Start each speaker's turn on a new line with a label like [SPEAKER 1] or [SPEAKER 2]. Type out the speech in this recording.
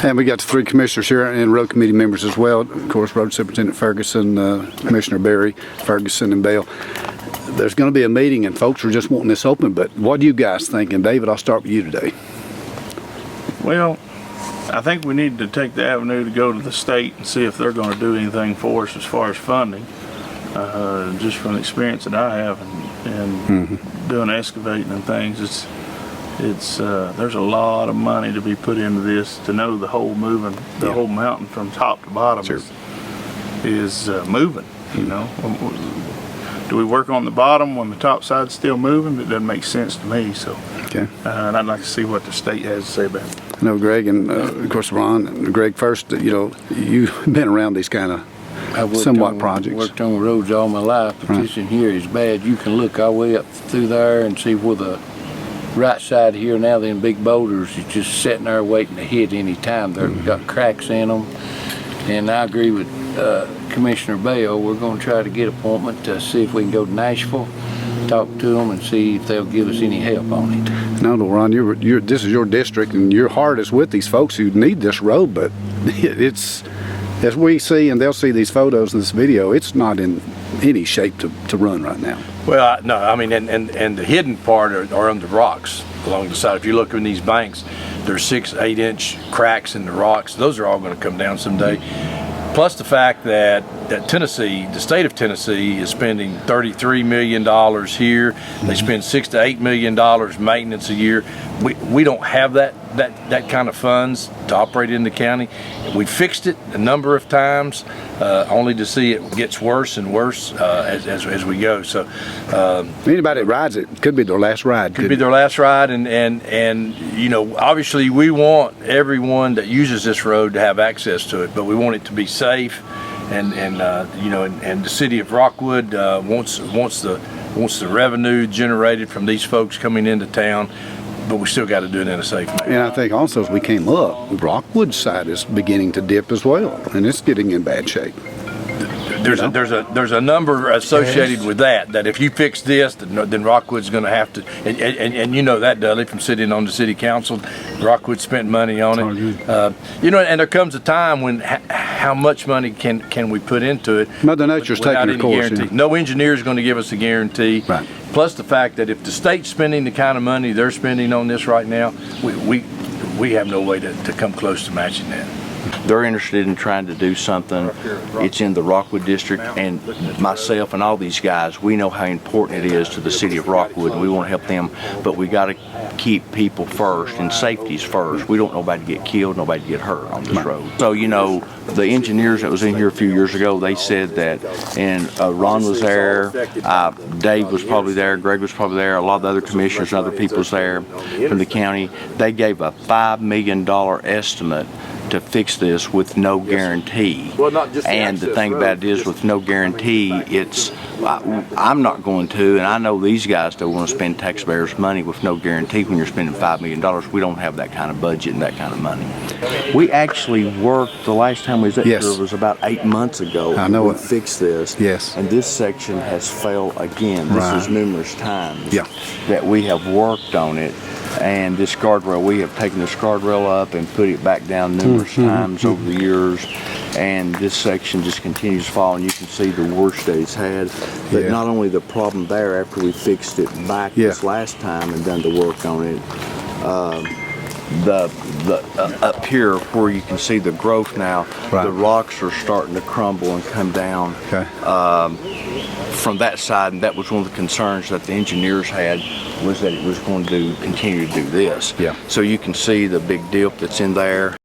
[SPEAKER 1] And we got the 3 commissioners here and road committee members as well. Of course, Road Superintendent Ferguson, Commissioner Berry, Ferguson, and Bell. There's going to be a meeting, and folks are just wanting this open. But what do you guys think? And David, I'll start with you today.
[SPEAKER 2] Well, I think we need to take the avenue to go to the state and see if they're going to do anything for us as far as funding. Just from the experience that I have and doing excavating and things, it's there's a lot of money to be put into this to know the whole whole mountain from top to bottom is moving. You know, do we work on the bottom when the top side's still moving? It doesn't make sense to me. So, and I'd like to see what the state has to say about it.
[SPEAKER 1] I know Greg and of course Ron and Greg first. You know, you've been around these kind of projects.
[SPEAKER 3] I worked on roads all my life, but this in here is bad. You can look all the way up through there and see where the right side here now, them big boulders is just sitting there waiting to hit any time. They've got cracks in them. And I agree with Commissioner Bell. We're going to try to get an appointment to see if we can go to Nashville, talk to them, and see if they'll give us any help on it.
[SPEAKER 1] No, Ron, this is your district, and your heart is with these folks who need this road, but it's, as we see, and they'll see these photos in this video, it's not in any shape to run right now.
[SPEAKER 4] Well, no, I mean, and the hidden part are on the rocks along the side. If you look in these banks, there's 6-8 inch cracks in the rocks. Those are all going to come down someday. Plus the fact that Tennessee, the state of Tennessee, is spending $33 million here. They spend $6 to $8 million maintenance a year. We don't have that kind of funds to operate in the county. We fixed it a number of times, only to see it gets worse and worse as we go. So
[SPEAKER 1] anybody that rides it could be their last ride.
[SPEAKER 4] Could be their last ride, and you know, obviously we want everyone that uses this road to have access to it, but we want it to be safe. And you know, and the city of Rockwood wants the revenue generated from these folks coming into town, but we still got to do it in a safe manner.
[SPEAKER 1] And I think also as we came up, Rockwood's side is beginning to dip as well, and it's getting in bad shape.
[SPEAKER 4] There's a number associated with that if you fix this, then Rockwood's going to have to, and you know that, Dudley, from sitting on the city council. Rockwood spent money on it. You know, and there comes a time when how much money can we put into it?
[SPEAKER 1] Mother Nature's taking her course.
[SPEAKER 4] Yeah. No engineer is going to give us a guarantee.
[SPEAKER 1] Right.
[SPEAKER 4] Plus the fact that if the state's spending the kind of money they're spending on this right now, we have no way to come close to matching that.
[SPEAKER 5] They're interested in trying to do something. It's in the Rockwood district, and myself and all these guys, we know how important it is to the city of Rockwood, and we want to help them, but we got to keep people first, and safety's first. We don't want nobody to get killed, nobody to get hurt on this road. So, you know, the engineers that was in here a few years ago, they said that, and Ron was there, Dave was probably there, Greg was probably there, a lot of the other commissioners and other people was there from the county. They gave a $5 million estimate to fix this with no guarantee. And the thing about it is, with no guarantee, it's I'm not going to, and I know these guys don't want to spend taxpayers' money with no guarantee when you're spending $5 million. We don't have that kind of budget and that kind of money. We actually worked, the last time we was here was about 8 months ago.
[SPEAKER 1] I know
[SPEAKER 5] we fixed this.
[SPEAKER 1] Yes.
[SPEAKER 5] And this section has failed again. This is numerous times that we have worked on it. And this guardrail, we have taken this guardrail up and put it back down numerous times over the years, and this section just continues to fall, and you can see the worst that it's had. But not only the problem there after we fixed it back this last time and done the work on it, up here where you can see the growth now, the rocks are starting to crumble and come down from that side, and that was one of the concerns that the engineers had, was that it was going to continue to do this. So you can see the big dip that's in there,